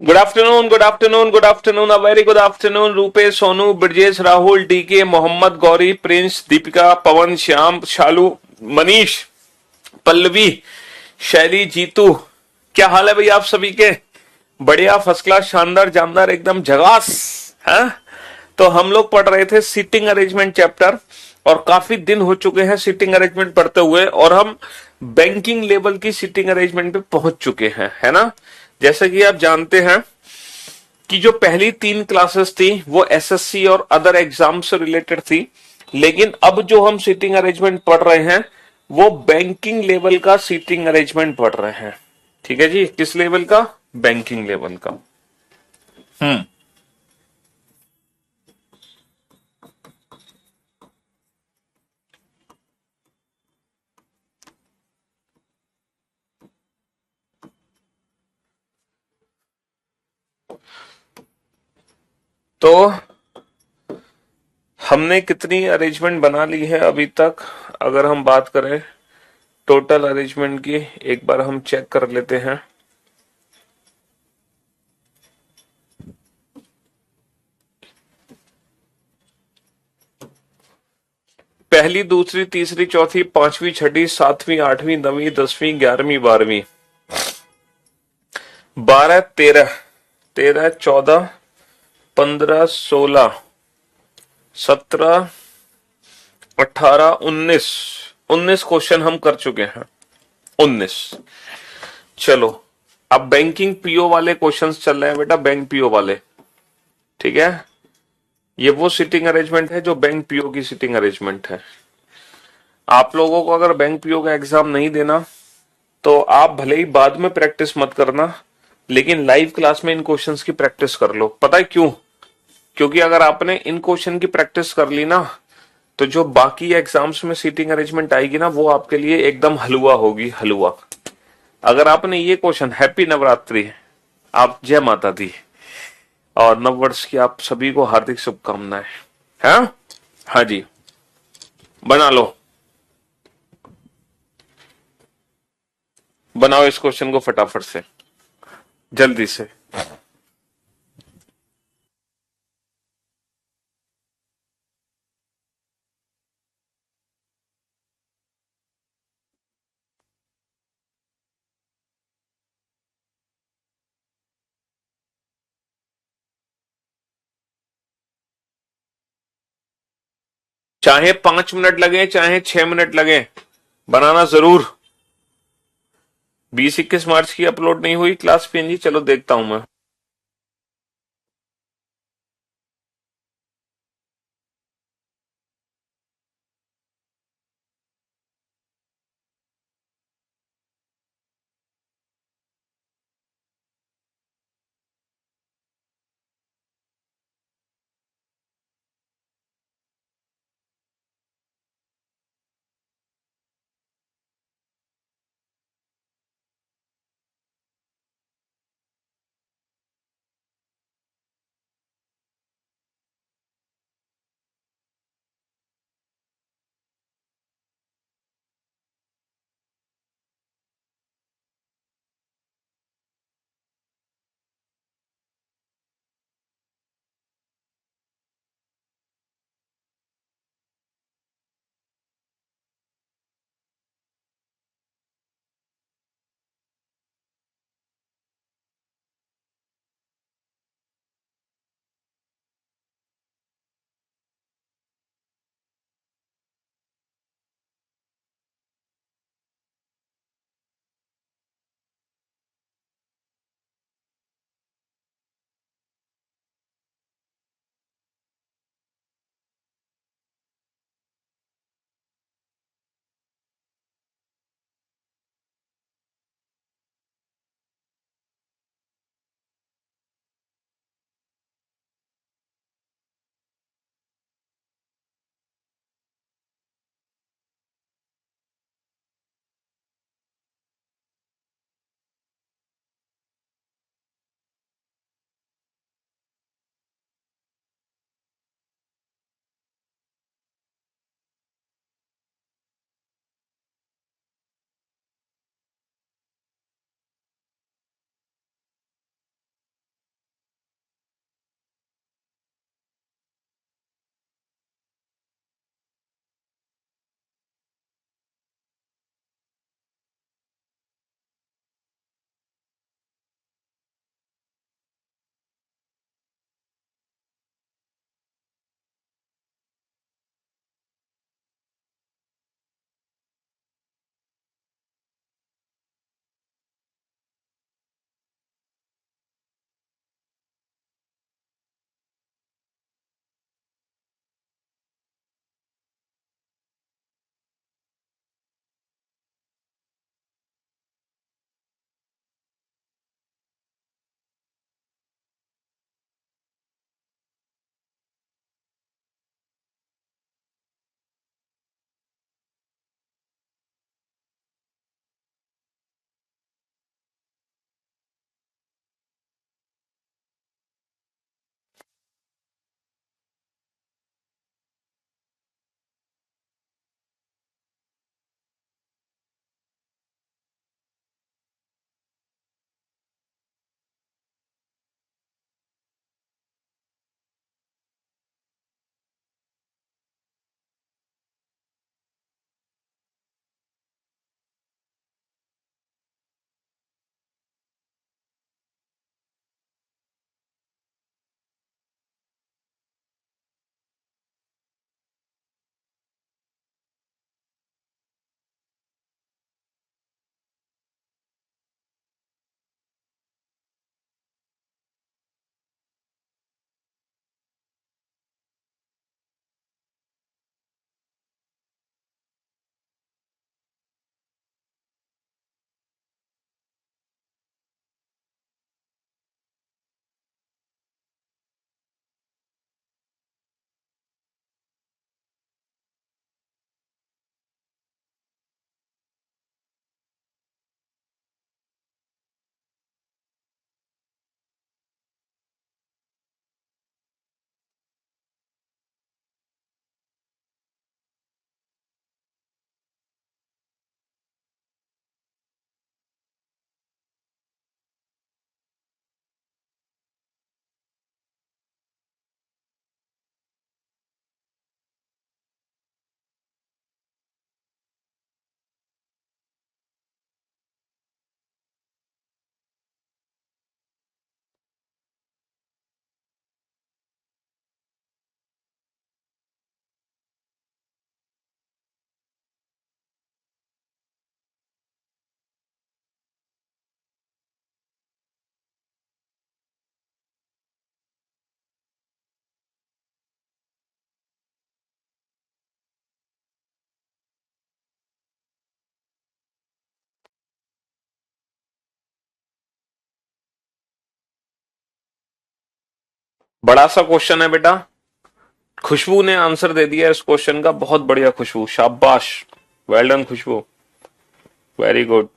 Good afternoon, good afternoon, good afternoon, a very good afternoon. Rupesh, Sonu, Brajesh, Rahul, DK, Mohammed, Gauri, Prince, Deepika, Pawan, Shyam, Shalu, Manish, Pallavi, Shaily, Jitu. क्या हाल है भाई आप सभी के? बढ़िया, फर्स्ट क्लास, शानदार, जानदार, एकदम झगास है। तो हम लोग पढ़ रहे थे सीटिंग अरेंजमेंट चैप्टर, और काफी दिन हो चुके हैं सीटिंग अरेंजमेंट पढ़ते हुए, और हम बैंकिंग लेवल की सीटिंग अरेंजमेंट पे पहुंच चुके हैं, है ना। जैसे कि आप जानते हैं कि जो पहली तीन क्लासेस थी वो एसएससी और अदर एग्जाम से रिलेटेड थी, लेकिन अब जो हम सीटिंग अरेंजमेंट पढ़ रहे हैं वो बैंकिंग लेवल का सीटिंग अरेंजमेंट पढ़ रहे हैं। ठीक है जी, किस लेवल का? बैंकिंग लेवल का। हम्म। तो हमने कितनी अरेंजमेंट बना ली है अभी तक? अगर हम बात करें टोटल अरेंजमेंट की, एक बार हम चेक कर लेते हैं। पहली, दूसरी, तीसरी, चौथी, पांचवी, छठी, सातवीं, आठवीं, नवीं, 10वीं, 11वीं, 12वीं, 12, 13, 13, 14, 15, 16, 17, 18, 19, 19 क्वेश्चन हम कर चुके हैं। 19। चलो, अब बैंकिंग पीओ वाले क्वेश्चंस चल रहे हैं बेटा, बैंक पीओ वाले। ठीक है, ये वो सिटिंग अरेंजमेंट है जो बैंक पीओ की सिटिंग अरेंजमेंट है। आप लोगों को अगर बैंक पीओ का एग्जाम नहीं देना तो आप भले ही बाद में प्रैक्टिस मत करना, लेकिन लाइव क्लास में इन क्वेश्चंस की प्रैक्टिस कर लो। पता है क्यों? क्योंकि अगर आपने इन क्वेश्चन की प्रैक्टिस कर ली ना, तो जो बाकी एग्जाम्स में सीटिंग अरेंजमेंट आएगी ना, वो आपके लिए एकदम हलवा होगी, हलवा। अगर आपने ये क्वेश्चन, हैप्पी नवरात्रि, आप जय माता दी, और नववर्ष की आप सभी को हार्दिक शुभकामनाएं। हाँ, हाँ जी, बना लो, बनाओ इस क्वेश्चन को फटाफट से, जल्दी से। चाहे 5 मिनट लगे, चाहे 6 मिनट लगे, बनाना जरूर। 20-21 मार्च की अपलोड नहीं हुई क्लास पीएनजी, चलो देखता हूं मैं। बड़ा सा क्वेश्चन है बेटा। खुशबू ने आंसर दे दिया इस क्वेश्चन का, बहुत बढ़िया खुशबू, शाबाश, वेल डन खुशबू, वेरी गुड।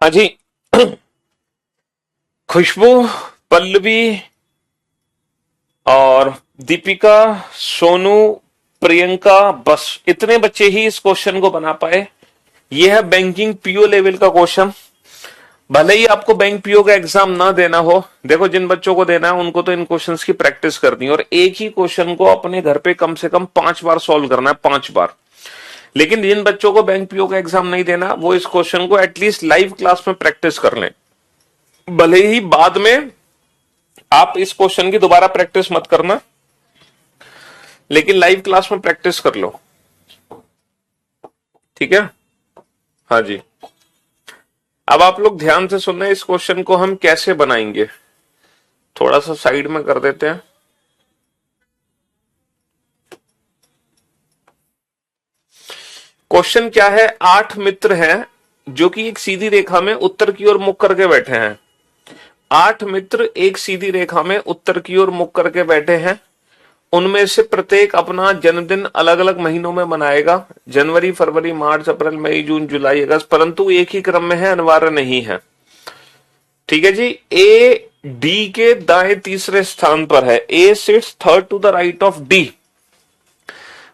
हाँ जी। खुशबू, पल्लवी और दीपिका, सोनू, प्रियंका, बस इतने बच्चे ही इस क्वेश्चन को बना पाए। यह है बैंकिंग पीओ लेवल का क्वेश्चन। भले ही आपको बैंक पीओ का एग्जाम ना देना हो, देखो जिन बच्चों को देना है उनको तो इन क्वेश्चंस की प्रैक्टिस करनी है, और एक ही क्वेश्चन को अपने घर पे कम से कम 5 बार सॉल्व करना है, 5 बार। लेकिन जिन बच्चों को बैंक पीओ का एग्जाम नहीं देना, वो इस क्वेश्चन को एटलीस्ट लाइव क्लास में प्रैक्टिस कर लें। भले ही बाद में आप इस क्वेश्चन की दोबारा प्रैक्टिस मत करना, लेकिन लाइव क्लास में प्रैक्टिस कर लो, ठीक है। हाँ जी। अब आप लोग ध्यान से सुनना, इस क्वेश्चन को हम कैसे बनाएंगे, थोड़ा सा साइड में कर देते हैं। क्वेश्चन क्या है, 8 मित्र हैं जो कि एक सीधी रेखा में उत्तर की ओर मुख करके बैठे हैं। 8 मित्र एक सीधी रेखा में उत्तर की ओर मुख करके बैठे हैं। उनमें से प्रत्येक अपना जन्मदिन अलग अलग महीनों में मनाएगा, जनवरी, फरवरी, मार्च, अप्रैल, मई, जून, जुलाई, अगस्त, परंतु एक ही क्रम में है, अनिवार्य नहीं है। ठीक है जी। ए डी के दाएं तीसरे स्थान पर है। A sits third to the right of D.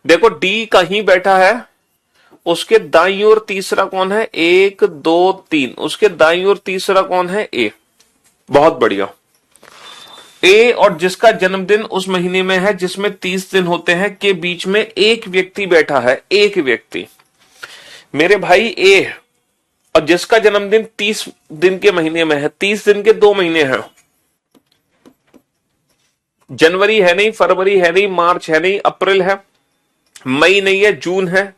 देखो डी कहीं बैठा है, उसके दाईं ओर तीसरा कौन है, 1 2 3, उसके दाईं ओर तीसरा कौन है, ए। बहुत बढ़िया। ए और जिसका जन्मदिन उस महीने में है जिसमें 30 दिन होते हैं, के बीच में एक व्यक्ति बैठा है, एक व्यक्ति, मेरे भाई ए, और जिसका जन्मदिन 30 दिन के महीने में है, 30 दिन के 2 महीने हैं, जनवरी है नहीं, फरवरी है नहीं, मार्च है नहीं, अप्रैल है, मई नहीं है, जून है,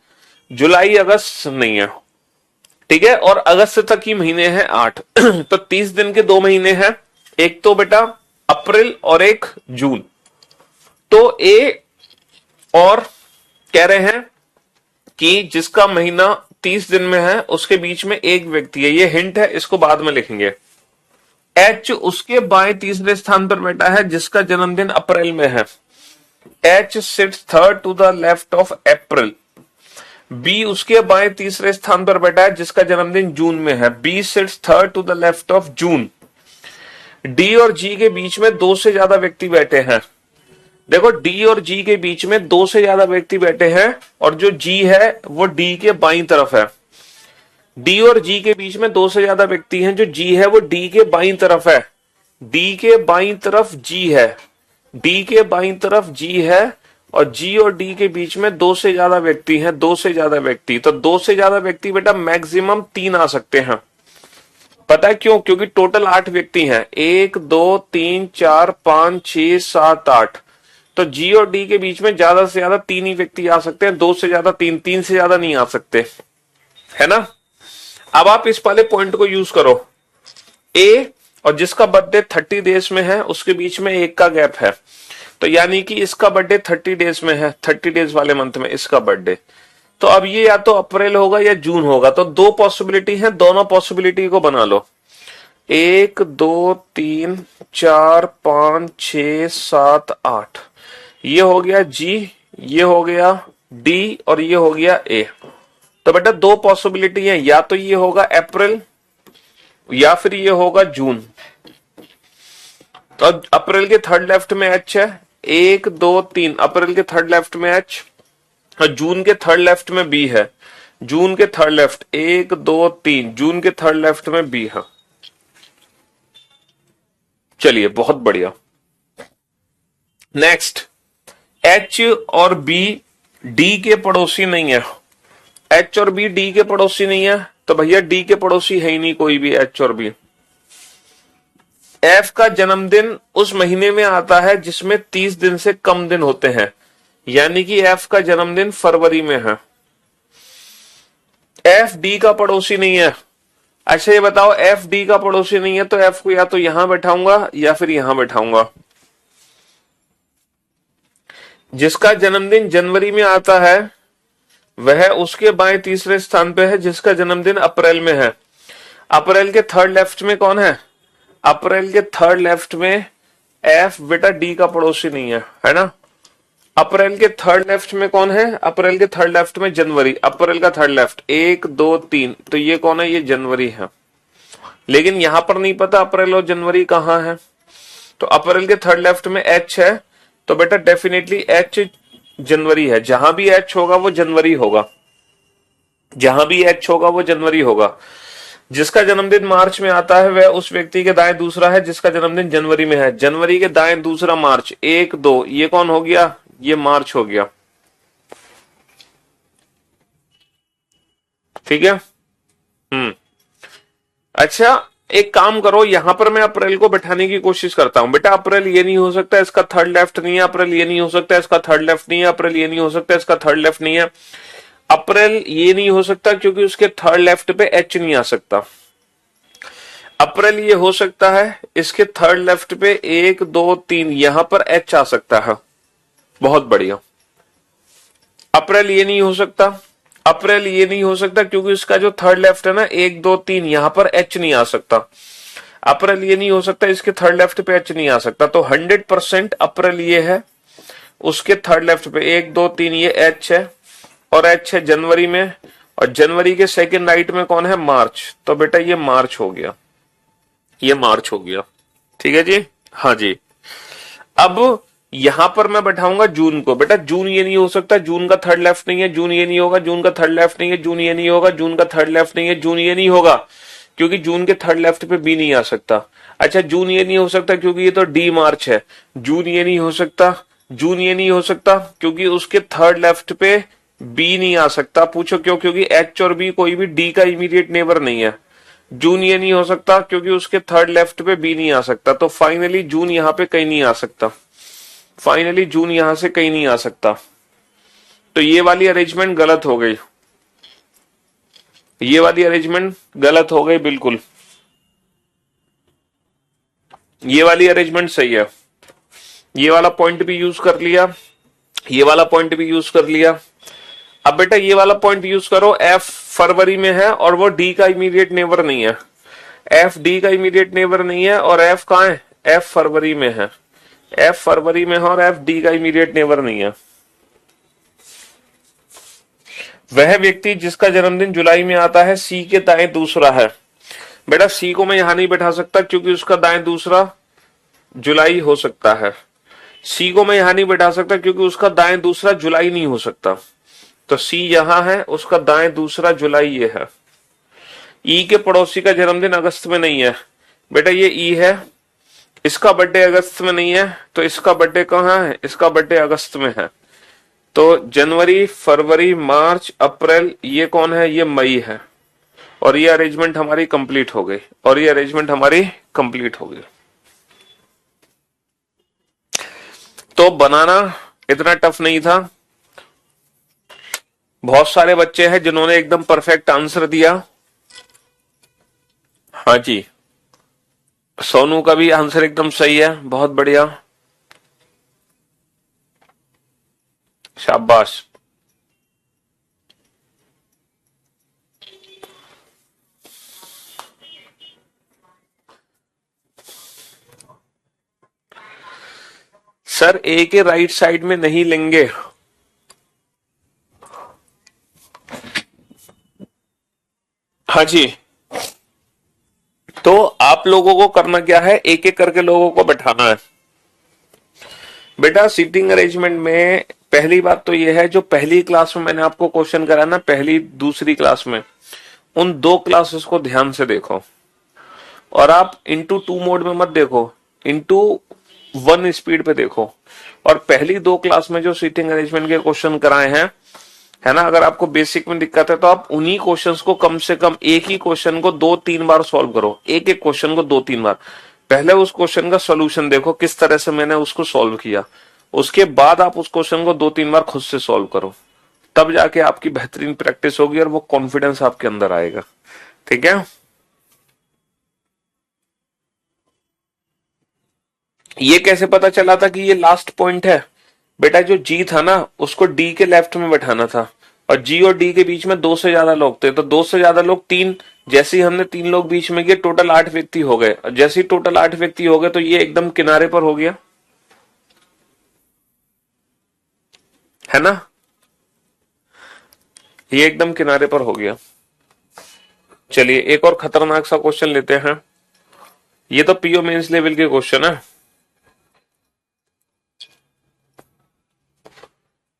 जुलाई अगस्त नहीं है, ठीक है। और अगस्त तक ही महीने हैं 8। तो 30 दिन के 2 महीने हैं, एक तो बेटा अप्रैल और एक जून। तो ए और कह रहे हैं कि जिसका महीना 30 दिन में है उसके बीच में एक व्यक्ति है, ये हिंट है, इसको बाद में लिखेंगे। एच उसके बाएं तीसरे स्थान पर बैठा है जिसका जन्मदिन अप्रैल में है। H sits third to the left of April. B उसके बाएं तीसरे स्थान पर बैठा है जिसका जन्मदिन जून में है। B sits third to the left of June. D और जी के बीच में 2 से ज्यादा व्यक्ति बैठे हैं। देखो डी और जी के बीच में 2 से ज्यादा व्यक्ति बैठे हैं, और जो जी है वो डी के बाईं तरफ है। डी और जी के बीच में दो से ज्यादा व्यक्ति हैं, जो जी है वो डी के बाईं तरफ है, डी के बाईं तरफ जी है, डी के बाईं तरफ जी है, और जी और डी के बीच में दो से ज्यादा व्यक्ति हैं, दो से ज्यादा व्यक्ति, तो दो से ज्यादा व्यक्ति बेटा मैक्सिमम 3 आ सकते हैं। पता है क्यों? क्योंकि टोटल 8 व्यक्ति हैं, 1 2 3 4 5 6 7 8, तो जी और डी के बीच में ज्यादा से ज्यादा 3 ही व्यक्ति आ सकते हैं, दो से ज्यादा 3, 3 से ज्यादा नहीं आ सकते, है ना। अब आप इस वाले पॉइंट को यूज करो, ए और जिसका बर्थडे 30 डेज में है उसके बीच में 1 का गैप है, तो यानी कि इसका बर्थडे 30 डेज में है, 30 डेज वाले मंथ में इसका बर्थडे, तो अब ये या तो अप्रैल होगा या जून होगा, तो दो पॉसिबिलिटी है, दोनों पॉसिबिलिटी को बना लो, 1 2 3 4 5 6 7 8, ये हो गया जी, ये हो गया डी और ये हो गया ए। तो बेटा दो पॉसिबिलिटी है, या तो ये होगा अप्रैल या फिर ये होगा जून। तो अप्रैल के थर्ड लेफ्ट में एच है, 1 2 3, अप्रैल के थर्ड लेफ्ट में एच, और जून के थर्ड लेफ्ट में बी है, जून के थर्ड लेफ्ट 1 2 3, जून के थर्ड लेफ्ट में बी है। चलिए बहुत बढ़िया। नेक्स्ट, एच और बी डी के पड़ोसी नहीं है, एच और बी डी के पड़ोसी नहीं है, तो भैया डी के पड़ोसी है ही नहीं कोई भी, एच और बी। एफ का जन्मदिन उस महीने में आता है जिसमें 30 दिन से कम दिन होते हैं, यानी कि एफ का जन्मदिन फरवरी में है। एफ डी का पड़ोसी नहीं है। अच्छा ये बताओ, एफ डी का पड़ोसी नहीं है तो एफ को या तो यहां बैठाऊंगा या फिर यहां बैठाऊंगा। जिसका जन्मदिन जनवरी में आता है वह उसके बाएं तीसरे स्थान पे है जिसका जन्मदिन अप्रैल में है। अप्रैल के थर्ड लेफ्ट में कौन है? अप्रैल के थर्ड लेफ्ट में एफ बेटा डी का पड़ोसी नहीं है ना। अप्रैल के थर्ड लेफ्ट में कौन है? अप्रैल के थर्ड लेफ्ट में जनवरी, अप्रैल का थर्ड लेफ्ट 1 2 3, तो ये कौन है? ये जनवरी है। लेकिन यहां पर नहीं पता अप्रैल और जनवरी कहां है, तो अप्रैल के थर्ड लेफ्ट में एच है, तो बेटा डेफिनेटली एच जनवरी है। जहां भी एच होगा वो जनवरी होगा, जहां भी एच होगा वो जनवरी होगा। जिसका जन्मदिन मार्च में आता है वह उस व्यक्ति के दाएं दूसरा है जिसका जन्मदिन जनवरी में है। जनवरी के दाएं दूसरा मार्च 1 2, ये कौन हो गया? ये मार्च हो गया। ठीक है। अच्छा एक काम करो, यहां पर मैं अप्रैल को बैठाने की कोशिश करता हूं। बेटा अप्रैल ये नहीं हो सकता, इसका थर्ड लेफ्ट नहीं है। अप्रैल ये नहीं हो सकता, इसका थर्ड लेफ्ट नहीं है। अप्रैल ये नहीं हो सकता, इसका थर्ड लेफ्ट नहीं है। अप्रैल ये नहीं हो सकता क्योंकि उसके थर्ड लेफ्ट पे एच नहीं आ सकता। अप्रैल ये हो सकता है, इसके थर्ड लेफ्ट पे 1 2 3 यहां पर एच आ सकता है। बहुत बढ़िया। अप्रैल ये नहीं हो सकता, अप्रैल ये नहीं हो सकता क्योंकि इसका जो थर्ड लेफ्ट है ना 1 2 3 यहां पर एच नहीं आ सकता। अप्रैल ये नहीं हो सकता, इसके थर्ड लेफ्ट पे एच नहीं आ सकता। तो 100% अप्रैल ये है, उसके थर्ड लेफ्ट पे 1 2 3 ये एच है, और एच है जनवरी में, और जनवरी के सेकंड राइट में कौन है? मार्च। तो बेटा ये मार्च हो गया, ये मार्च हो गया। ठीक है जी, हाँ जी। अब यहां पर मैं बैठाऊंगा जून को। बेटा जून ये नहीं हो सकता, जून का थर्ड लेफ्ट नहीं है, जून ये नहीं होगा, जून का थर्ड लेफ्ट नहीं है, जून ये नहीं होगा, जून का थर्ड लेफ्ट नहीं है, जून ये नहीं होगा क्योंकि जून के थर्ड लेफ्ट पे बी नहीं आ सकता। अच्छा जून ये नहीं हो सकता क्योंकि ये तो डी मार्च है। जून ये नहीं हो सकता, जून ये नहीं हो सकता क्योंकि उसके थर्ड लेफ्ट पे बी नहीं आ सकता। पूछो क्यों? क्योंकि एच और बी कोई भी डी का इमीडिएट नेबर नहीं है। जून ये नहीं हो सकता क्योंकि उसके थर्ड लेफ्ट पे बी नहीं आ सकता। तो फाइनली जून यहां पे कहीं नहीं आ सकता, फाइनली जून यहां से कहीं नहीं आ सकता। तो ये वाली अरेंजमेंट गलत हो गई, ये वाली अरेंजमेंट गलत हो गई बिल्कुल। ये वाली अरेंजमेंट सही है, ये वाला पॉइंट भी यूज कर लिया, ये वाला पॉइंट भी यूज कर लिया। अब बेटा ये वाला पॉइंट यूज करो, एफ फरवरी में है और वो डी का इमीडिएट नेबर नहीं है। एफ डी का इमीडिएट नेबर नहीं है और एफ कहां है? एफ फरवरी में है, एफ फरवरी में है और एफ डी का इमीडिएट नेबर नहीं है। वह व्यक्ति जिसका जन्मदिन जुलाई में आता है सी के दाएं दूसरा है। बेटा सी को मैं यहां नहीं बैठा सकता क्योंकि उसका दाएं दूसरा जुलाई हो सकता है। सी को मैं यहां नहीं बैठा सकता क्योंकि उसका दाएं दूसरा जुलाई नहीं हो सकता। तो सी यहां है, उसका दाएं दूसरा जुलाई ये है। ई के पड़ोसी का जन्मदिन अगस्त में नहीं है बेटा, ये ई है, इसका बर्थडे अगस्त में नहीं है, तो इसका बर्थडे कहाँ है, इसका बर्थडे अगस्त में है। तो जनवरी, फरवरी, मार्च, अप्रैल, ये कौन है, ये मई है। और ये अरेंजमेंट हमारी कंप्लीट हो गई, और ये अरेंजमेंट हमारी कंप्लीट हो गई। तो बनाना इतना टफ नहीं था। बहुत सारे बच्चे हैं जिन्होंने एकदम परफेक्ट आंसर दिया। हाँ जी, सोनू का भी आंसर एकदम सही है, बहुत बढ़िया, शाबाश। सर ए के राइट साइड में नहीं लेंगे। हाँ जी, तो आप लोगों को करना क्या है, एक एक करके लोगों को बैठाना है। बेटा सीटिंग अरेंजमेंट में पहली बात तो यह है, जो पहली क्लास में मैंने आपको क्वेश्चन करा ना, पहली दूसरी क्लास में, उन दो क्लासेस को ध्यान से देखो। और आप इंटू टू मोड में मत देखो, इंटू वन स्पीड पे देखो। और पहली दो क्लास में जो सीटिंग अरेंजमेंट के क्वेश्चन कराए हैं, है ना, अगर आपको बेसिक में दिक्कत है तो आप उन्हीं क्वेश्चंस को कम से कम एक ही क्वेश्चन को दो तीन बार सॉल्व करो, एक एक क्वेश्चन को दो तीन बार। पहले उस क्वेश्चन का सोल्यूशन देखो किस तरह से मैंने उसको सॉल्व किया, उसके बाद आप उस क्वेश्चन को दो तीन बार खुद से सॉल्व करो, तब जाके आपकी बेहतरीन प्रैक्टिस होगी और वो कॉन्फिडेंस आपके अंदर आएगा। ठीक है, ये कैसे पता चला था कि ये लास्ट पॉइंट है? बेटा जो जी था ना, उसको डी के लेफ्ट में बैठाना था, और जी और डी के बीच में दो से ज्यादा लोग थे, तो दो से ज्यादा लोग तीन, जैसे ही हमने तीन लोग बीच में किए टोटल आठ व्यक्ति हो गए, और जैसे ही टोटल आठ व्यक्ति हो गए तो ये एकदम किनारे पर हो गया, है ना, ये एकदम किनारे पर हो गया। चलिए एक और खतरनाक सा क्वेश्चन लेते हैं, ये तो पीओ मेंस लेवल के क्वेश्चन है।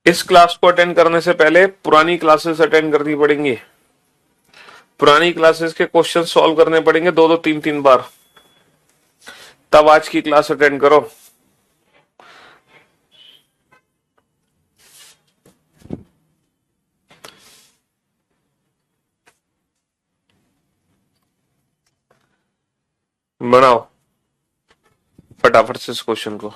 इस क्लास को अटेंड करने से पहले पुरानी क्लासेस अटेंड करनी पड़ेंगी, पुरानी क्लासेस के क्वेश्चन सॉल्व करने पड़ेंगे दो दो तीन तीन बार, तब आज की क्लास अटेंड करो। बनाओ फटाफट से इस क्वेश्चन को।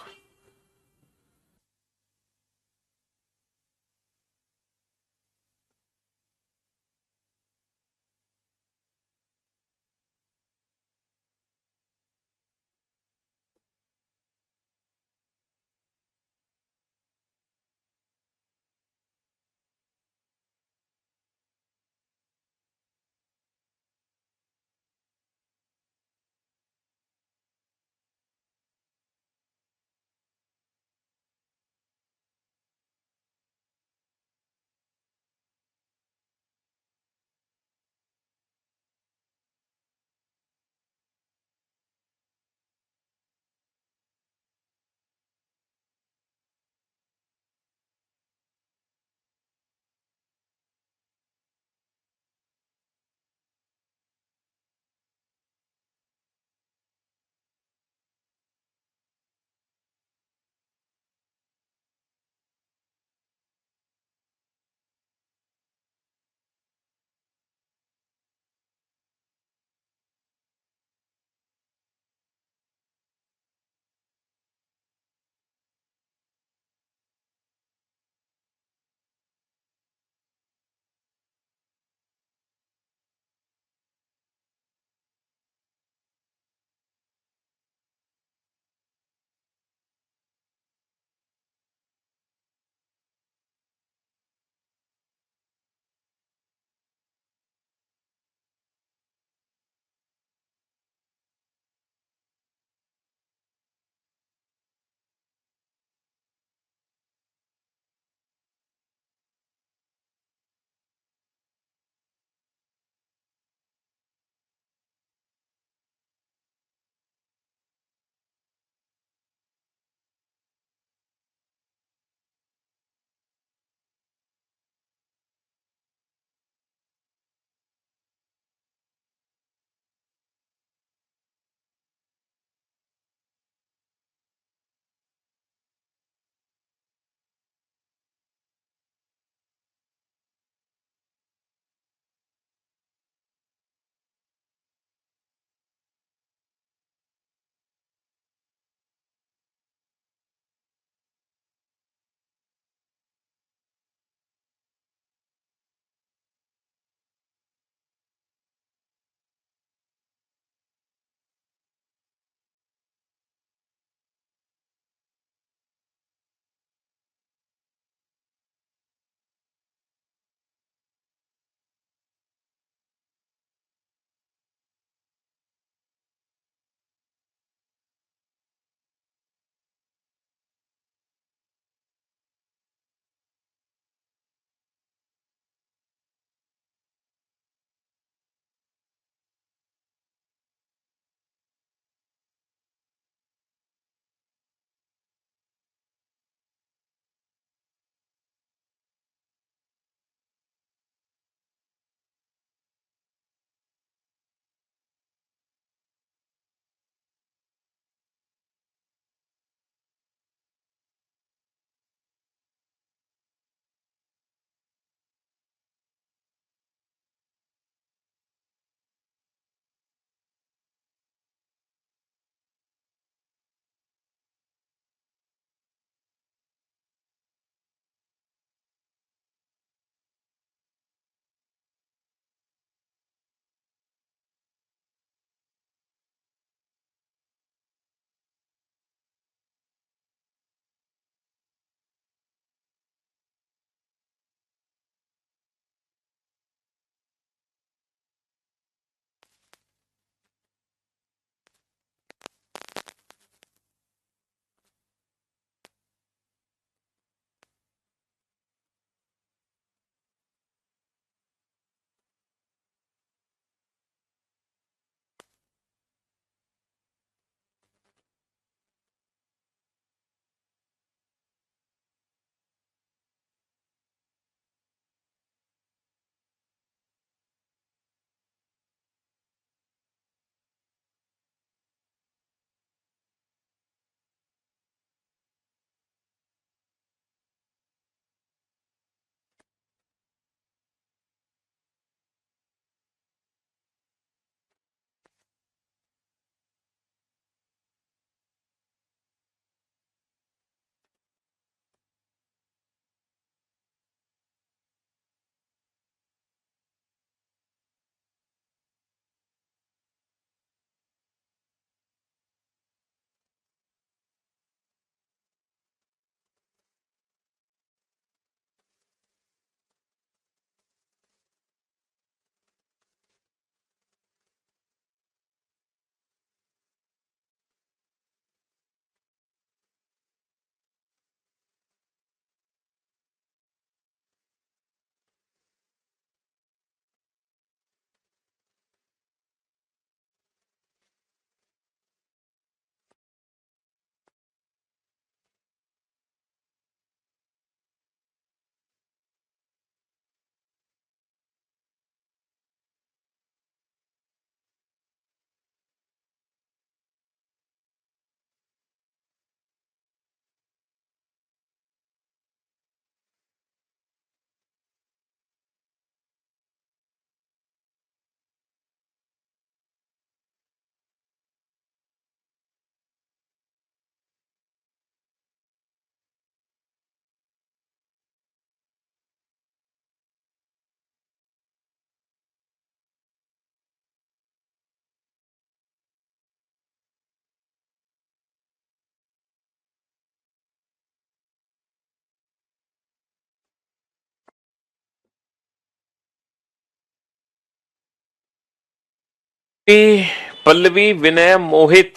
पल्लवी, विनय, मोहित,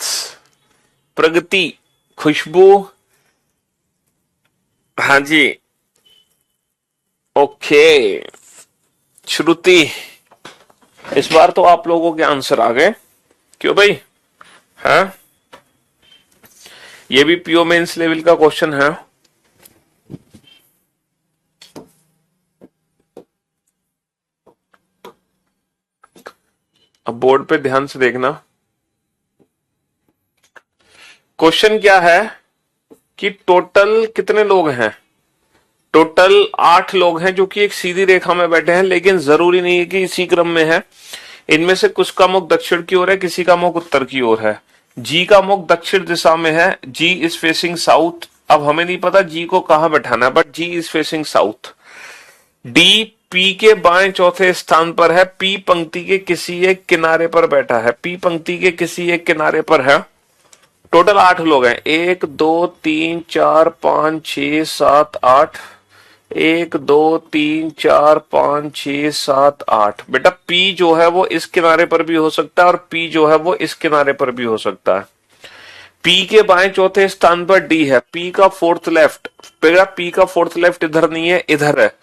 प्रगति, खुशबू। हाँ जी, ओके। श्रुति, इस बार तो आप लोगों के आंसर आ गए। क्यों भाई? हाँ, ये भी पीओ मेंस लेवल का क्वेश्चन है। अब बोर्ड पे ध्यान से देखना। क्वेश्चन क्या है कि टोटल कितने लोग हैं? टोटल 8 लोग हैं जो कि एक सीधी रेखा में बैठे हैं, लेकिन जरूरी नहीं है कि इसी क्रम में है। इनमें से कुछ का मुख दक्षिण की ओर है, किसी का मुख उत्तर की ओर है। जी का मुख दक्षिण दिशा में है, जी इज फेसिंग साउथ। अब हमें नहीं पता जी को कहां बैठाना है, but G is facing south. D P के बाएं चौथे स्थान पर है, पी पंक्ति के किसी एक किनारे पर बैठा है, पी पंक्ति के किसी एक किनारे पर है। टोटल 8 लोग हैं, 1 2 3 4 5 6 7 8। 1 2 3 4 5 6 7 8। बेटा पी जो है वो इस किनारे पर भी हो सकता है और पी जो है वो इस किनारे पर भी हो सकता है। पी के बाएं चौथे स्थान पर डी है, पी का फोर्थ लेफ्ट। बेटा पी का फोर्थ लेफ्ट इधर नहीं है, इधर है,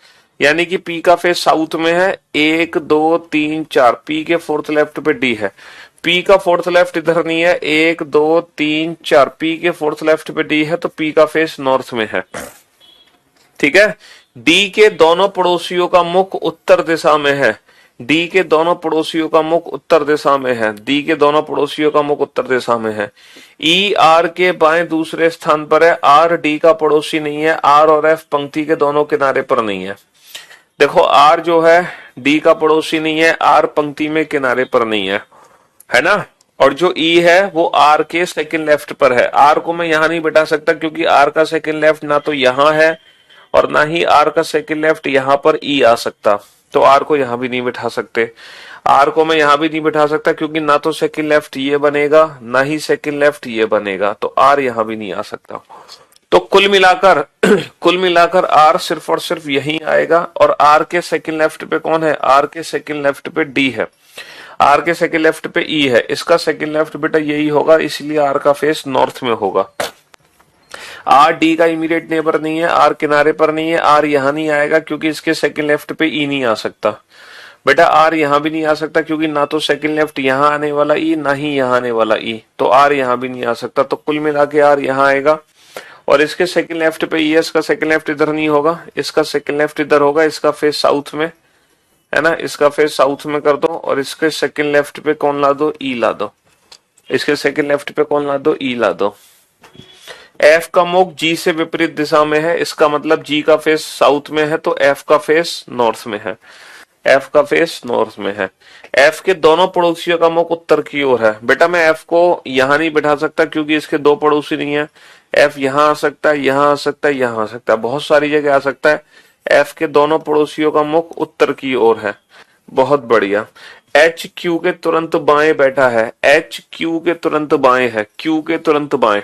यानी कि पी का फेस साउथ में है। 1 2 3 4, पी के फोर्थ लेफ्ट पे डी है। पी का फोर्थ लेफ्ट इधर नहीं है, 1 2 3 4, पी के फोर्थ लेफ्ट पे डी है, तो पी का फेस नॉर्थ में है। ठीक है। डी के दोनों पड़ोसियों का मुख उत्तर दिशा में है, डी के दोनों पड़ोसियों का मुख उत्तर दिशा में है, डी के दोनों पड़ोसियों का मुख उत्तर दिशा में है। ई आर के बाएं दूसरे स्थान पर है, आर डी का पड़ोसी नहीं है, आर और एफ पंक्ति के दोनों किनारे पर नहीं है। देखो आर जो है डी का पड़ोसी नहीं है, आर पंक्ति में किनारे पर नहीं है ना। और जो ई है वो आर के सेकंड लेफ्ट पर है। आर को मैं यहां नहीं बैठा सकता क्योंकि आर का सेकंड लेफ्ट ना तो यहां है और ना ही आर का सेकंड लेफ्ट यहां पर ई आ सकता, तो आर को यहां भी नहीं बिठा सकते। आर को मैं यहां भी नहीं बिठा सकता क्योंकि ना तो सेकंड लेफ्ट ये बनेगा ना ही सेकंड लेफ्ट ये बनेगा, तो आर यहां भी नहीं आ सकता। तो कुल मिलाकर आर सिर्फ और सिर्फ यही आएगा। और आर के सेकंड लेफ्ट पे कौन है? आर के सेकंड लेफ्ट पे डी है, आर के सेकंड लेफ्ट पे ई है, इसका सेकंड लेफ्ट बेटा यही होगा, इसलिए आर का फेस नॉर्थ में होगा। आर डी का इमीडिएट नेबर नहीं है, आर किनारे पर नहीं है, आर यहां नहीं आएगा क्योंकि इसके सेकंड लेफ्ट पे ई नहीं आ सकता। बेटा आर यहां भी नहीं आ सकता क्योंकि ना तो सेकंड लेफ्ट यहां आने वाला ई ना ही यहां आने वाला ई, तो आर यहां भी नहीं आ सकता। तो कुल मिला के आर यहां आएगा और इसके सेकंड लेफ्ट पे ई है, इसका सेकंड लेफ्ट इधर नहीं होगा, इसका सेकंड लेफ्ट इधर होगा, इसका फेस साउथ में है ना, इसका फेस साउथ में कर दो और इसके सेकंड लेफ्ट पे कौन ला दो? ई ला दो। इसके सेकंड लेफ्ट पे कौन ला दो? ई ला दो। एफ का मुख जी से विपरीत दिशा में है, इसका मतलब जी का फेस साउथ में है, तो एफ का फेस नॉर्थ में है, एफ का फेस नॉर्थ में है। एफ के दोनों पड़ोसियों का मुख उत्तर की ओर है। बेटा मैं एफ को यहां नहीं बिठा सकता क्योंकि इसके दो पड़ोसी नहीं है। एफ यहां आ सकता है, यहां आ सकता है, यहां आ सकता है, बहुत सारी जगह आ सकता है। एफ के दोनों पड़ोसियों का मुख उत्तर की ओर है। बहुत बढ़िया। एच क्यू के तुरंत बाएं बैठा है, एच क्यू के तुरंत बाएं है, क्यू के तुरंत बाएं।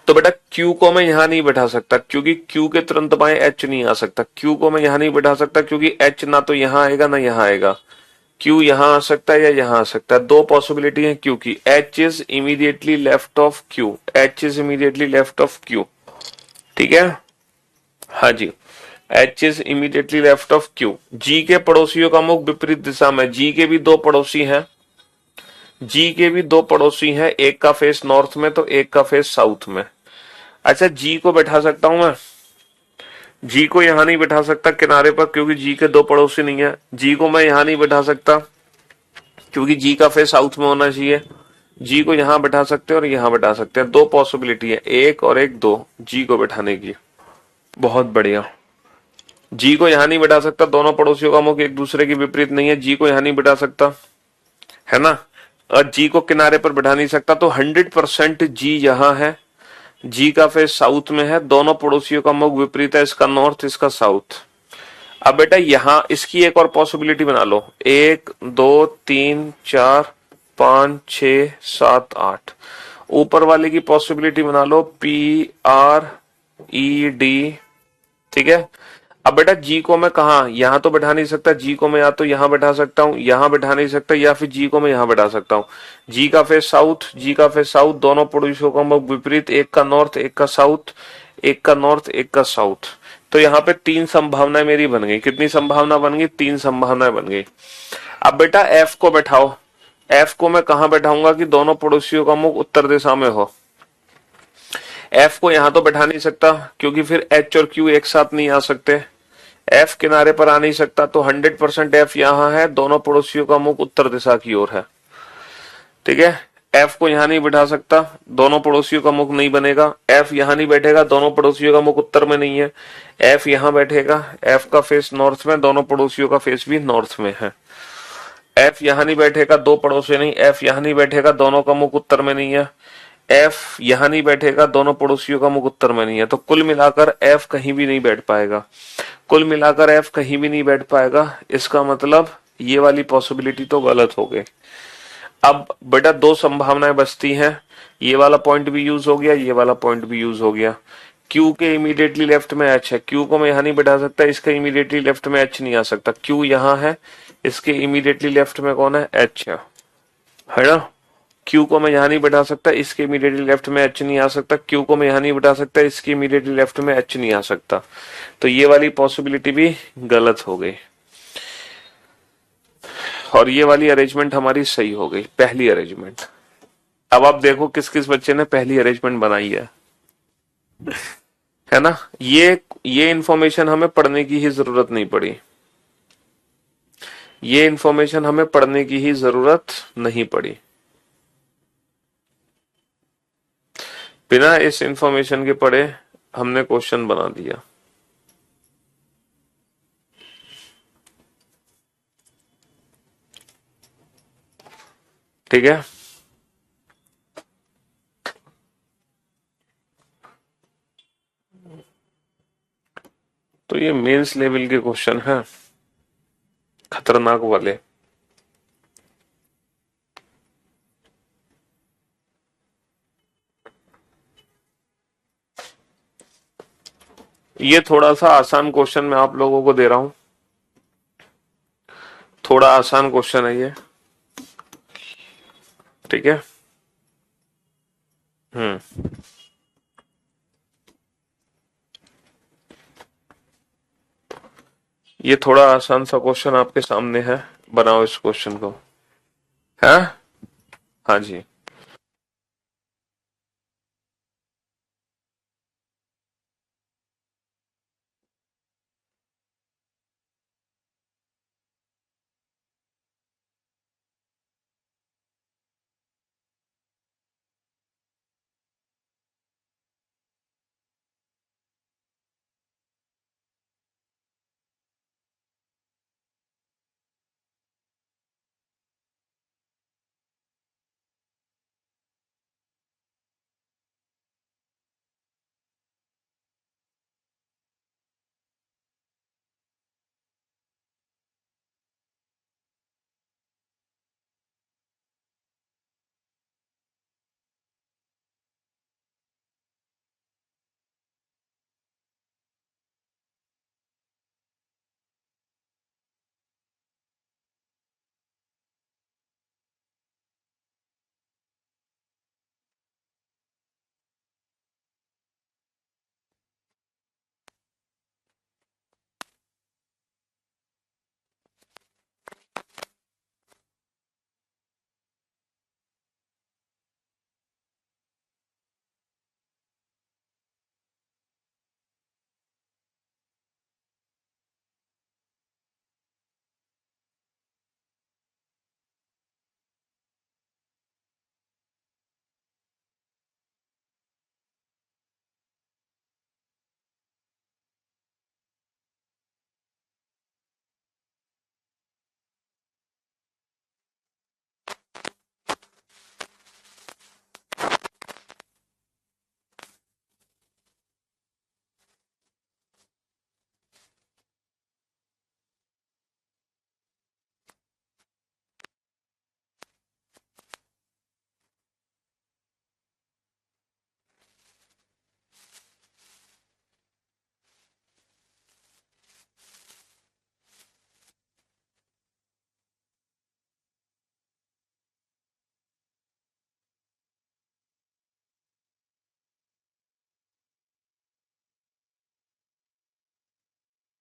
तो बेटा Q को मैं यहां नहीं बैठा सकता क्योंकि Q के तुरंत बाएं H नहीं आ सकता। Q को मैं यहां नहीं बैठा सकता क्योंकि H ना तो यहां आएगा ना यहां आएगा। Q यहां आ सकता है या यहां आ सकता है, दो पॉसिबिलिटी है Q की। H is immediately left of Q, H is immediately left of Q। ठीक है, हाँ जी, H is immediately left of Q। G के पड़ोसियों का मुख विपरीत दिशा में, G के भी दो पड़ोसी हैं, G के भी दो पड़ोसी हैं, एक का फेस नॉर्थ में तो एक का फेस साउथ में। अच्छा जी को बैठा सकता हूं मैं, जी को यहां नहीं बैठा सकता किनारे पर क्योंकि जी के दो पड़ोसी नहीं है। जी को मैं यहां नहीं बैठा सकता क्योंकि जी का फेस साउथ में होना चाहिए। जी को यहां बैठा सकते हैं और यहां बैठा सकते हैं, दो पॉसिबिलिटी है, एक और एक, दो जी को बैठाने की। बहुत बढ़िया। जी को यहां नहीं बैठा सकता, दोनों पड़ोसियों का मुख एक दूसरे के विपरीत नहीं है, जी को यहां नहीं बैठा सकता है ना, और जी को किनारे पर बैठा नहीं सकता, तो 100% जी यहां है, जी का फेस साउथ में है, दोनों पड़ोसियों का मुख विपरीत है, इसका नॉर्थ इसका साउथ। अब बेटा यहां इसकी एक और पॉसिबिलिटी बना लो, 1 2 3 4 5 6 7 8। ऊपर वाले की पॉसिबिलिटी बना लो, P R E D। ठीक है, अब बेटा जी को मैं कहा, यहां तो बैठा नहीं सकता, जी को मैं या तो यहां बैठा सकता हूं, यहां बैठा नहीं सकता, या फिर जी को मैं यहां बैठा सकता हूं। जी का फेस साउथ, जी का फेस साउथ, दोनों पड़ोसियों का मुख विपरीत, एक का नॉर्थ एक का साउथ, एक का नॉर्थ एक का साउथ। तो यहाँ पे तीन संभावनाएं मेरी बन गई। कितनी संभावना बन गई? तीन संभावनाएं बन गई। अब बेटा एफ को बैठाओ। एफ को मैं कहां बैठाऊंगा कि दोनों पड़ोसियों का मुख उत्तर दिशा में हो। एफ को यहां तो बैठा नहीं सकता क्योंकि फिर एच और क्यू एक साथ नहीं आ सकते। एफ किनारे पर आ नहीं सकता, तो 100% एफ यहां है, दोनों पड़ोसियों का मुख उत्तर दिशा की ओर है। ठीक है, एफ को यहां नहीं बिठा सकता, दोनों पड़ोसियों का मुख नहीं बनेगा। एफ यहां नहीं बैठेगा, दोनों पड़ोसियों का मुख उत्तर में नहीं है। एफ यहां बैठेगा, एफ का फेस नॉर्थ में, दोनों पड़ोसियों का फेस भी नॉर्थ में है। एफ यहां नहीं बैठेगा, दो पड़ोसी नहीं, एफ यहां नहीं बैठेगा, दोनों का मुख उत्तर में नहीं है। एफ यहां नहीं बैठेगा, दोनों पड़ोसियों का मुख उत्तर में नहीं है। तो कुल मिलाकर एफ कहीं भी नहीं बैठ पाएगा। कुल मिलाकर एफ कहीं भी नहीं बैठ पाएगा। इसका मतलब ये वाली पॉसिबिलिटी तो गलत हो गई। अब बेटा दो संभावनाएं बचती हैं, ये वाला पॉइंट भी यूज हो गया, ये वाला पॉइंट भी यूज हो गया। क्यू के इमीडिएटली लेफ्ट में एच है, क्यू को मैं यहां नहीं बैठा सकता, इसके इमीडिएटली लेफ्ट में एच नहीं आ सकता। क्यू यहां है, इसके इमीडिएटली लेफ्ट में कौन है? एच है ना। क्यू को मैं यहां नहीं बैठा सकता, इसके इमीडिएटली लेफ्ट में एच नहीं आ सकता। क्यू को मैं यहां नहीं बैठा सकता, इसके इमीडिएटली लेफ्ट में एच नहीं आ सकता। तो ये वाली पॉसिबिलिटी भी गलत हो गई और ये वाली अरेंजमेंट हमारी सही हो गई, पहली अरेंजमेंट। अब आप देखो किस किस बच्चे ने पहली अरेंजमेंट बनाई है ना। ये इंफॉर्मेशन हमें पढ़ने की ही जरूरत नहीं पड़ी, ये इंफॉर्मेशन हमें पढ़ने की ही जरूरत नहीं पड़ी। बिना इस इंफॉर्मेशन के पढ़े हमने क्वेश्चन बना दिया। ठीक है, तो ये मेंस लेवल के क्वेश्चन है, खतरनाक वाले। ये थोड़ा सा आसान क्वेश्चन मैं आप लोगों को दे रहा हूं, थोड़ा आसान क्वेश्चन है ये। ठीक है, हम्म, ये थोड़ा आसान सा क्वेश्चन आपके सामने है, बनाओ इस क्वेश्चन को। है, हाँ जी।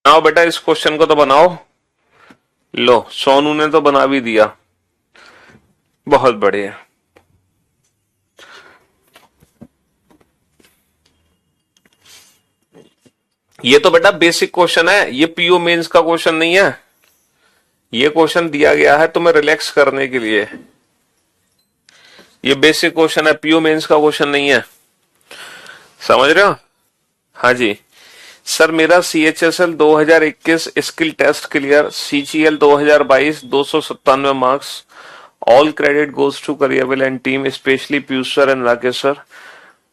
बनाओ बेटा, इस क्वेश्चन को तो बनाओ। लो, सोनू ने तो बना भी दिया, बहुत बढ़िया। ये तो बेटा बेसिक क्वेश्चन है, ये पीओ मेंस का क्वेश्चन नहीं है। ये क्वेश्चन दिया गया है तुम्हें रिलैक्स करने के लिए। ये बेसिक क्वेश्चन है, पीओ मेंस का क्वेश्चन नहीं है, समझ रहे हो? हाँ जी सर, मेरा CHSL 2021 skill test clear, CGL 2022 297 marks, all credit goes to Careerwill and team, specially Piyush sir and Rakesh sir,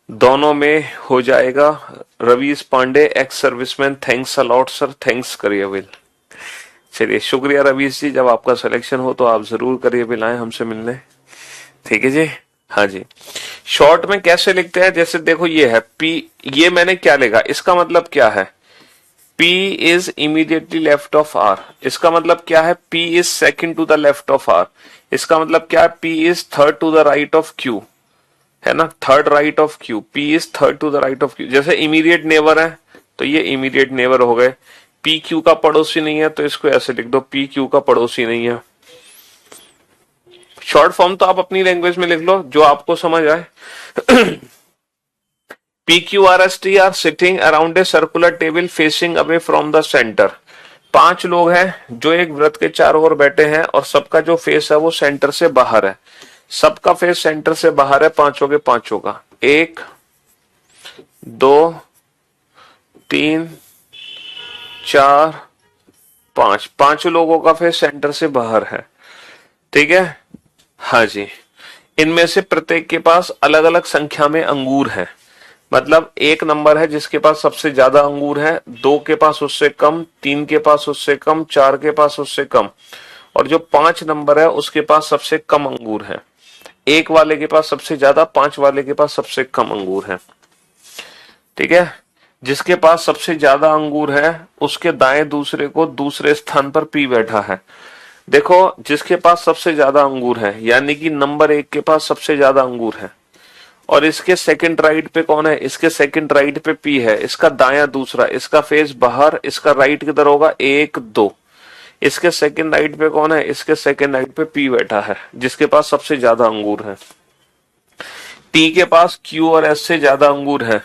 दोनों में हो जाएगा। Ravish Pandey, ex serviceman, thanks a lot sir, thanks Careerwill. चलिए शुक्रिया रवीश जी, जब आपका सिलेक्शन हो तो आप जरूर करियरविल आए हमसे मिलने, ठीक है जी। हाँ जी, शॉर्ट में कैसे लिखते हैं, जैसे देखो ये है पी, ये मैंने क्या लिखा, इसका मतलब क्या है, P is immediately left of R, इसका मतलब क्या है, P is second to the left of R, इसका मतलब क्या है, P is third to the right of Q, है ना, third right of Q, P is third to the right of Q। जैसे इमीडिएट नेबर है तो ये इमीडिएट नेबर हो गए, P Q का पड़ोसी नहीं है तो इसको ऐसे लिख दो, P Q का पड़ोसी नहीं है। शॉर्ट फॉर्म तो आप अपनी लैंग्वेज में लिख लो जो आपको समझ आए। PQRST are sitting around a circular table facing away from the centre. 5 लोग हैं जो एक वृत्त के चारों ओर बैठे हैं और सबका जो फेस है वो सेंटर से बाहर है। सबका फेस सेंटर से बाहर है, पांचों के पांचों का, 1 2 3 4 5, पांचों लोगों का फेस सेंटर से बाहर है, ठीक है। हाँ जी, इनमें से प्रत्येक के पास अलग अलग संख्या में अंगूर हैं, मतलब 1 नंबर है जिसके पास सबसे ज्यादा अंगूर है, 2 के पास उससे कम, 3 के पास उससे कम, 4 के पास उससे कम, और जो 5 नंबर है उसके पास सबसे कम अंगूर है। 1 वाले के पास सबसे ज्यादा, 5 वाले के पास सबसे कम अंगूर है, ठीक है। जिसके पास सबसे ज्यादा अंगूर है उसके दाएं दूसरे को दूसरे स्थान पर पी बैठा है। देखो, जिसके पास सबसे ज्यादा अंगूर है यानी कि नंबर 1 के पास सबसे ज्यादा अंगूर है, और इसके सेकंड राइट पे कौन है, इसके सेकंड राइट पे पी है, इसका दाया दूसरा, इसका फेस बाहर, इसका राइट किधर होगा, 1 2, इसके सेकंड राइट पे कौन है, इसके सेकंड राइट पे पी बैठा है जिसके पास सबसे ज्यादा अंगूर है। टी के पास क्यू और एस से ज्यादा अंगूर है।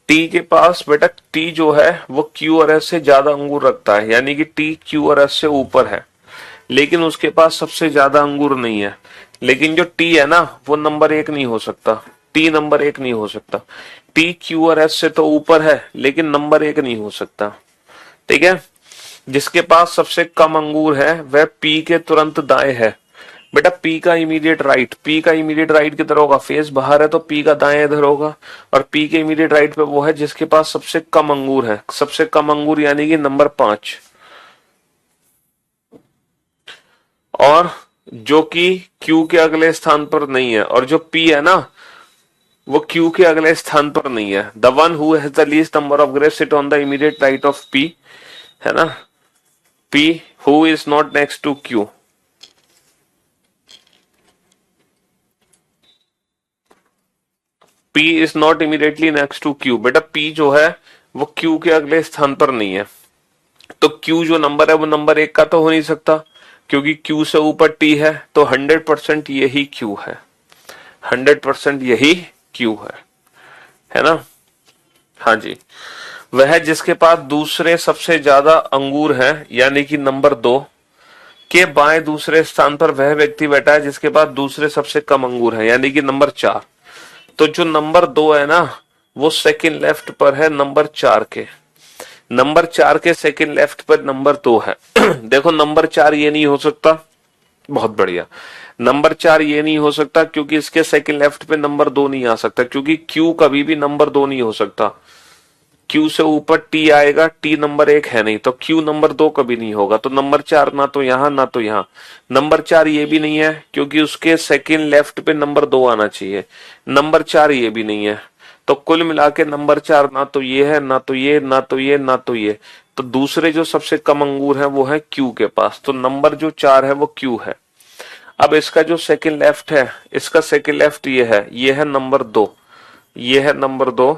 टी के पास बेटा, टी जो है वो क्यू और एस से ज्यादा अंगूर रखता है, यानी कि टी क्यू और एस से ऊपर है, लेकिन उसके पास सबसे ज्यादा अंगूर नहीं है। लेकिन जो टी है ना वो नंबर 1 नहीं हो सकता, टी नंबर 1 नहीं हो सकता। टी क्यू और एस से तो ऊपर है लेकिन नंबर 1 नहीं हो सकता, ठीक है। जिसके पास सबसे कम अंगूर है वह पी के तुरंत दाएं है। बेटा पी का इमीडिएट राइट, पी का इमीडिएट राइट किधर होगा, फेस बाहर है तो पी का दाएं इधर होगा, और पी के इमीडिएट राइट पे वो है जिसके पास सबसे कम अंगूर है, सबसे कम अंगूर यानी कि नंबर 5, और जो कि क्यू के अगले स्थान पर नहीं है, और जो पी है ना वो क्यू के अगले स्थान पर नहीं है। The one who has the least number of graves sit on the immediate right of P, है ना, P who is not next to Q. P is not immediately next to Q। बेटा P जो है वो Q के अगले स्थान पर नहीं है, तो Q जो नंबर है वो नंबर 1 का तो हो नहीं सकता, क्योंकि Q से ऊपर T है, तो 100% यही Q है, 100% यही Q है ना। हाँ जी, वह जिसके पास दूसरे सबसे ज्यादा अंगूर है यानी कि नंबर 2 के बाएं दूसरे स्थान पर वह व्यक्ति बैठा है जिसके पास दूसरे सबसे कम अंगूर है यानी कि नंबर 4। तो जो नंबर 2 है ना वो सेकंड लेफ्ट पर है नंबर 4 के, नंबर 4 के सेकंड लेफ्ट पर नंबर 2 है। देखो नंबर 4 ये नहीं हो सकता, बहुत बढ़िया, नंबर 4 ये नहीं हो सकता क्योंकि इसके सेकंड लेफ्ट पे नंबर 2 नहीं आ सकता, क्योंकि Q कभी भी नंबर 2 नहीं हो सकता। Q से ऊपर T आएगा, T नंबर 1 है नहीं, तो Q नंबर 2 कभी नहीं होगा, तो नंबर 4 ना तो यहां ना तो यहां। नंबर 4 ये भी नहीं है क्योंकि उसके सेकंड लेफ्ट पे नंबर 2 आना चाहिए, नंबर 4 ये भी नहीं है, तो कुल मिला के नंबर 4 ना तो ये है, ना तो ये, ना तो ये, ना तो ये, तो दूसरे जो सबसे कम अंगूर है वो है Q के पास, तो नंबर जो 4 है वो Q है। अब इसका जो सेकंड लेफ्ट है, इसका सेकंड लेफ्ट ये है नंबर 2, ये है नंबर 2,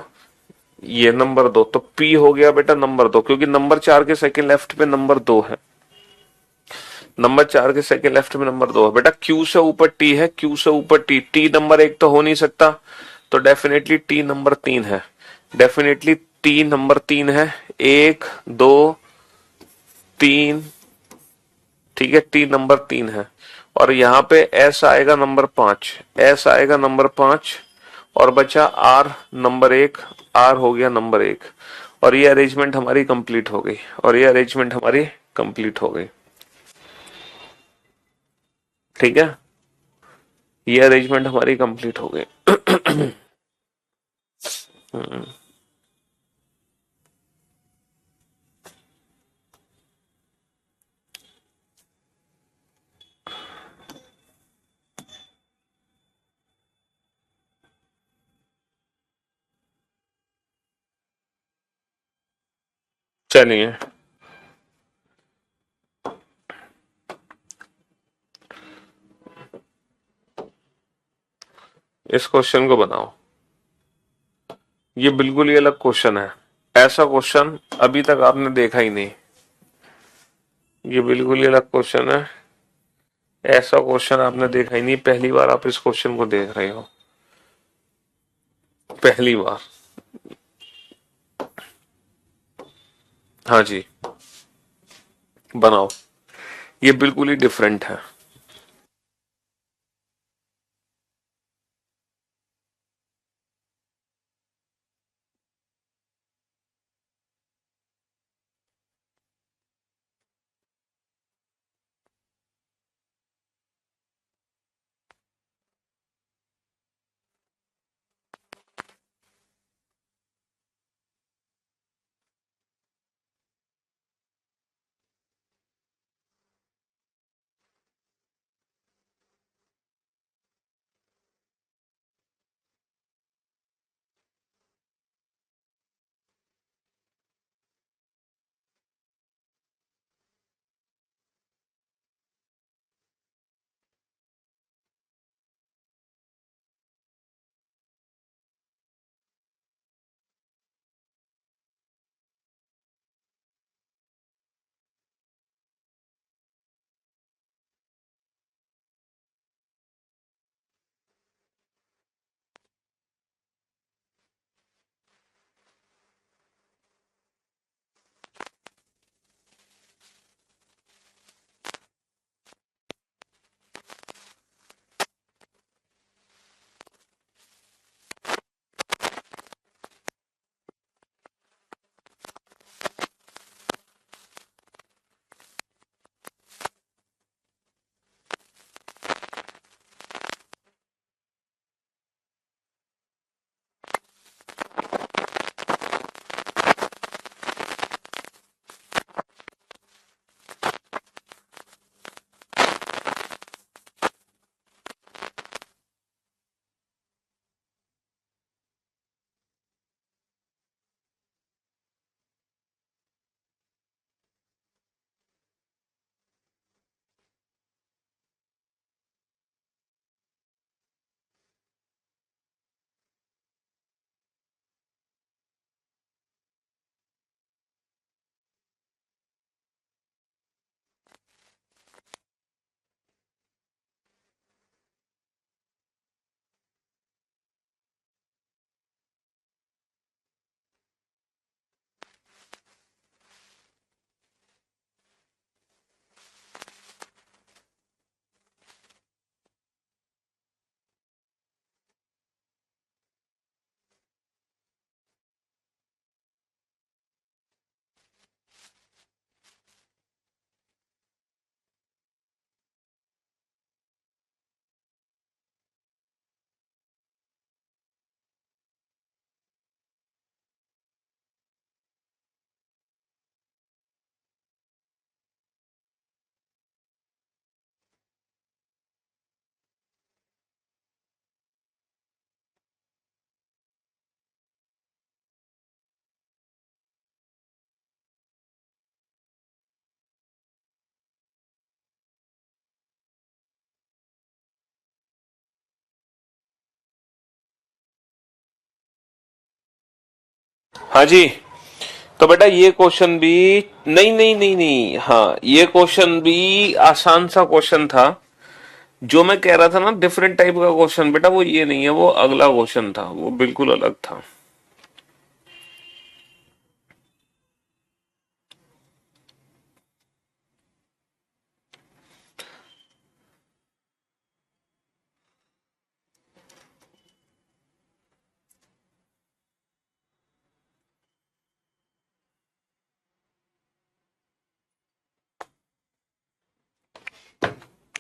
ये नंबर 2, तो P हो गया बेटा नंबर 2, क्योंकि नंबर 4 के सेकंड लेफ्ट पे नंबर 2 है। नंबर 4 के सेकंड लेफ्ट में नंबर 2 है बेटा। Q से ऊपर T है, Q से ऊपर T, T नंबर 1 तो हो नहीं सकता, तो डेफिनेटली T नंबर 3 है। डेफिनेटली T नंबर 3 है। 1 2 3, ठीक है, T नंबर 3 है। और यहाँ पे S आएगा नंबर 5, S आएगा नंबर 5, और बचा R नंबर 1, R हो गया नंबर 1। और ये अरेंजमेंट हमारी कंप्लीट हो गई, और ये अरेंजमेंट हमारी कंप्लीट हो गई। ठीक है, ये अरेंजमेंट हमारी कंप्लीट हो गई। चलिए इस क्वेश्चन को बनाओ। ये बिल्कुल ही अलग क्वेश्चन है। ऐसा क्वेश्चन अभी तक आपने देखा ही नहीं। ये बिल्कुल ही अलग क्वेश्चन है। ऐसा क्वेश्चन आपने देखा ही नहीं, पहली बार आप इस क्वेश्चन को देख रहे हो, पहली बार। हाँ जी, बनाओ। ये बिल्कुल ही डिफरेंट है। हाँ जी। तो बेटा ये क्वेश्चन भी नहीं नहीं नहीं नहीं, हाँ ये क्वेश्चन भी आसान सा क्वेश्चन था। जो मैं कह रहा था ना डिफरेंट टाइप का क्वेश्चन, बेटा वो ये नहीं है, वो अगला क्वेश्चन था, वो बिल्कुल अलग था।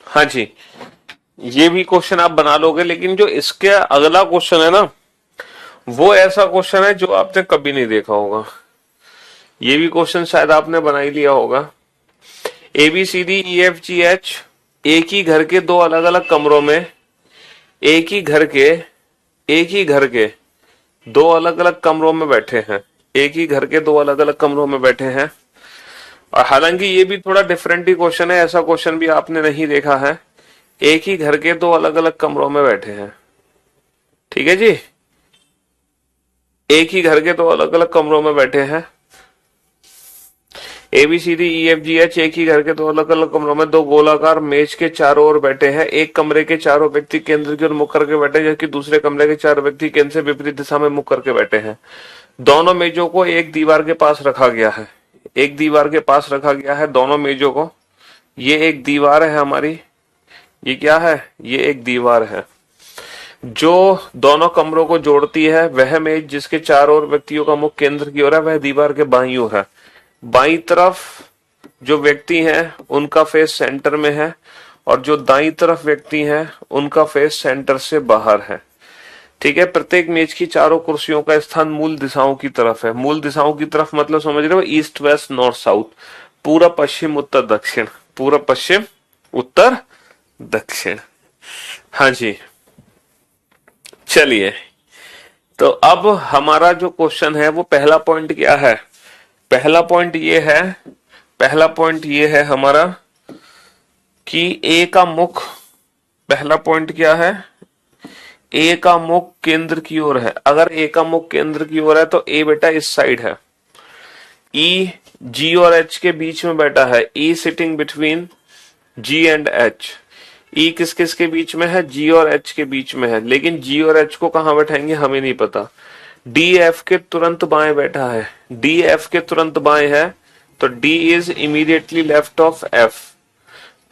हाँ जी, ये भी क्वेश्चन आप बना लोगे, लेकिन जो इसके अगला क्वेश्चन है ना, वो ऐसा क्वेश्चन है जो आपने कभी नहीं देखा होगा। ये भी क्वेश्चन शायद आपने बना ही लिया होगा। ABCDEFGH, एक ही घर के दो अलग अलग कमरों में, एक ही घर के एक ही घर के दो अलग अलग कमरों में बैठे हैं, एक ही घर के दो अलग अलग कमरों में बैठे हैं। और हालांकि ये भी थोड़ा डिफरेंट ही क्वेश्चन है, ऐसा क्वेश्चन भी आपने नहीं देखा है। एक ही घर के दो अलग अलग कमरों में बैठे हैं, ठीक है जी, एक ही घर के दो अलग अलग कमरों में बैठे हैं। ABCDEFGH, एक ही घर के दो अलग अलग कमरों में दो गोलाकार मेज के चारों ओर बैठे हैं। एक कमरे के चारों व्यक्ति केंद्र की ओर मुख करके बैठे हैं, जबकि दूसरे कमरे के चार व्यक्ति केंद्र से विपरीत दिशा में मुख करके बैठे हैं। दोनों मेजों को एक दीवार के पास रखा गया है, एक दीवार के पास रखा गया है दोनों मेजों को। ये एक दीवार है हमारी, ये क्या है, ये एक दीवार है जो दोनों कमरों को जोड़ती है। वह मेज जिसके चारों ओर व्यक्तियों का मुख केंद्र की ओर है, वह दीवार के बाईं ओर है। बाईं तरफ जो व्यक्ति हैं उनका फेस सेंटर में है, और जो दाईं तरफ व्यक्ति हैं उनका फेस सेंटर से बाहर है, ठीक है। प्रत्येक मेज की चारों कुर्सियों का स्थान मूल दिशाओं की तरफ है। मूल दिशाओं की तरफ मतलब समझ रहे हो, ईस्ट वेस्ट नॉर्थ साउथ, पूरा पश्चिम उत्तर दक्षिण, पूरा पश्चिम उत्तर दक्षिण। हाँ जी, चलिए। तो अब हमारा जो क्वेश्चन है वो पहला पॉइंट क्या है, पहला पॉइंट ये है, पहला पॉइंट ये है हमारा कि ए का मुख, पहला पॉइंट क्या है, ए का मुख केंद्र की ओर है। अगर ए का मुख केंद्र की ओर है तो ए बेटा इस साइड है। ई जी और एच के बीच में बैठा है, E sitting between G and H. E किस किस के बीच में है, जी और एच के बीच में है, लेकिन जी और एच को कहां बैठाएंगे हमें नहीं पता। डी एफ के तुरंत बाएं बैठा है, डी एफ के तुरंत बाएं है, तो D is immediately left of F,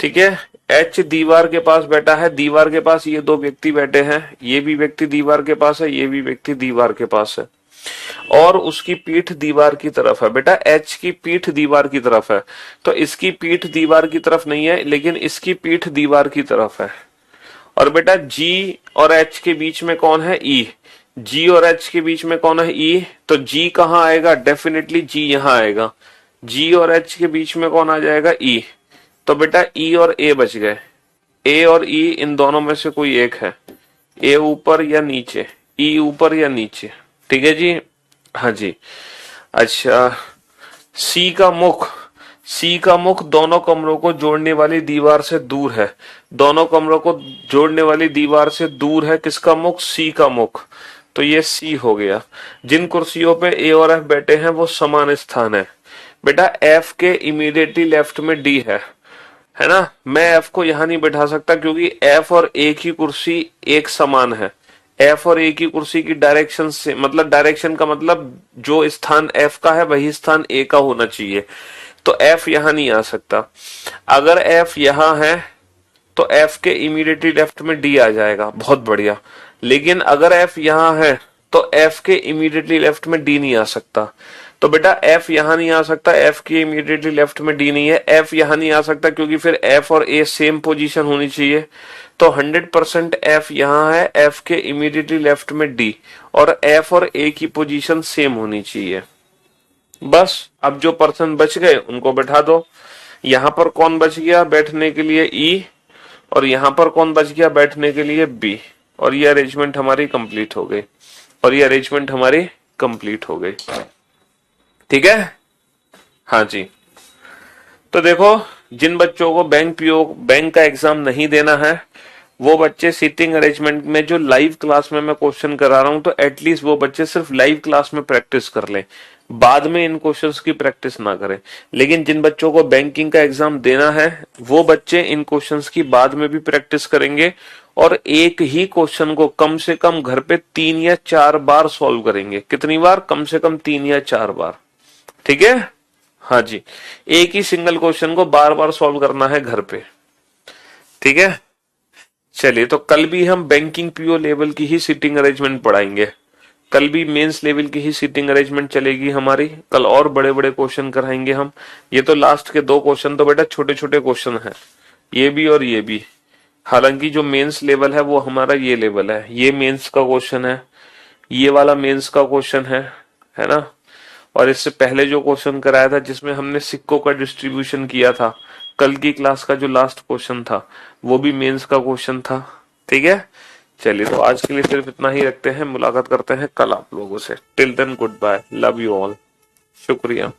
ठीक है। एच दीवार के पास बैठा है, दीवार के पास ये दो व्यक्ति बैठे हैं, ये भी व्यक्ति दीवार के पास है, ये भी व्यक्ति दीवार के पास है, और उसकी पीठ दीवार की तरफ है। बेटा एच की पीठ दीवार की तरफ है, तो इसकी पीठ दीवार की तरफ नहीं है, लेकिन इसकी पीठ दीवार की तरफ है। और बेटा जी और एच के बीच में कौन है, ई। जी और एच के बीच में कौन है, ई। तो जी कहां आएगा, डेफिनेटली जी यहां आएगा। जी और एच के बीच में कौन आ जाएगा, ई। तो बेटा ई और ए बच गए, ए और ई इन दोनों में से कोई एक है, ए ऊपर या नीचे, ई ऊपर या नीचे, ठीक है जी। हाँ जी। अच्छा, सी का मुख, सी का मुख दोनों कमरों को जोड़ने वाली दीवार से दूर है, दोनों कमरों को जोड़ने वाली दीवार से दूर है किसका मुख, सी का मुख, तो ये सी हो गया। जिन कुर्सियों पे ए और एफ बैठे हैं वो समान स्थान है। बेटा एफ के इमीडिएटली लेफ्ट में डी है ना। मैं एफ को यहां नहीं बैठा सकता क्योंकि एफ और ए की कुर्सी एक समान है। एफ और ए की कुर्सी की डायरेक्शन से मतलब, डायरेक्शन का मतलब जो स्थान एफ का है वही स्थान ए का होना चाहिए, तो एफ यहां नहीं आ सकता। अगर एफ यहां है तो एफ के इमीडिएटली लेफ्ट में डी आ जाएगा, बहुत बढ़िया। लेकिन अगर एफ यहां है तो एफ के इमीडिएटली लेफ्ट में डी नहीं आ सकता। तो बेटा एफ यहां नहीं आ सकता, एफ के इमीडिएटली लेफ्ट में डी नहीं है। एफ यहां नहीं आ सकता क्योंकि फिर एफ और ए सेम पोजीशन होनी चाहिए, तो 100% एफ यहां है, एफ के इमीडिएटली लेफ्ट में डी, और एफ और ए की पोजीशन सेम होनी चाहिए। बस अब जो पर्सन बच गए उनको बैठा दो। यहां पर कौन बच गया बैठने के लिए, ई, और यहां पर कौन बच गया बैठने के लिए, बी, और ये अरेंजमेंट हमारी कंप्लीट हो गई, और ये अरेंजमेंट हमारी कंप्लीट हो गई, ठीक है। हाँ जी। तो देखो, जिन बच्चों को बैंक पीओ बैंक का एग्जाम नहीं देना है वो बच्चे सीटिंग अरेंजमेंट में जो लाइव क्लास में मैं क्वेश्चन करा रहा हूं, तो एटलीस्ट वो बच्चे सिर्फ लाइव क्लास में प्रैक्टिस कर लें, बाद में इन क्वेश्चंस की प्रैक्टिस ना करें। लेकिन जिन बच्चों को बैंकिंग का एग्जाम देना है वो बच्चे इन क्वेश्चंस की बाद में भी प्रैक्टिस करेंगे, और एक ही क्वेश्चन को कम से कम घर पे 3 या 4 बार सॉल्व करेंगे। कितनी बार? कम से कम 3 या 4 बार। ठीक है? हाँ जी, एक ही सिंगल क्वेश्चन को बार बार सॉल्व करना है घर पे। ठीक है, चलिए, तो कल भी हम बैंकिंग पीओ लेवल की ही सीटिंग अरेंजमेंट पढ़ाएंगे। कल भी मेंस लेवल की ही सीटिंग अरेंजमेंट चलेगी हमारी। कल और बड़े बड़े क्वेश्चन कराएंगे हम। ये तो लास्ट के 2 क्वेश्चन तो बेटा छोटे छोटे क्वेश्चन है, ये भी और ये भी। हालांकि जो मेंस लेवल है वो हमारा ये लेवल है, ये मेंस का क्वेश्चन है, ये वाला मेंस का क्वेश्चन है ना। और इससे पहले जो क्वेश्चन कराया था जिसमें हमने सिक्कों का डिस्ट्रीब्यूशन किया था, कल की क्लास का जो लास्ट क्वेश्चन था वो भी मेंस का क्वेश्चन था। ठीक है, चलिए, तो आज के लिए सिर्फ इतना ही रखते हैं। मुलाकात करते हैं कल आप लोगों से। Till then goodbye, love you all, शुक्रिया।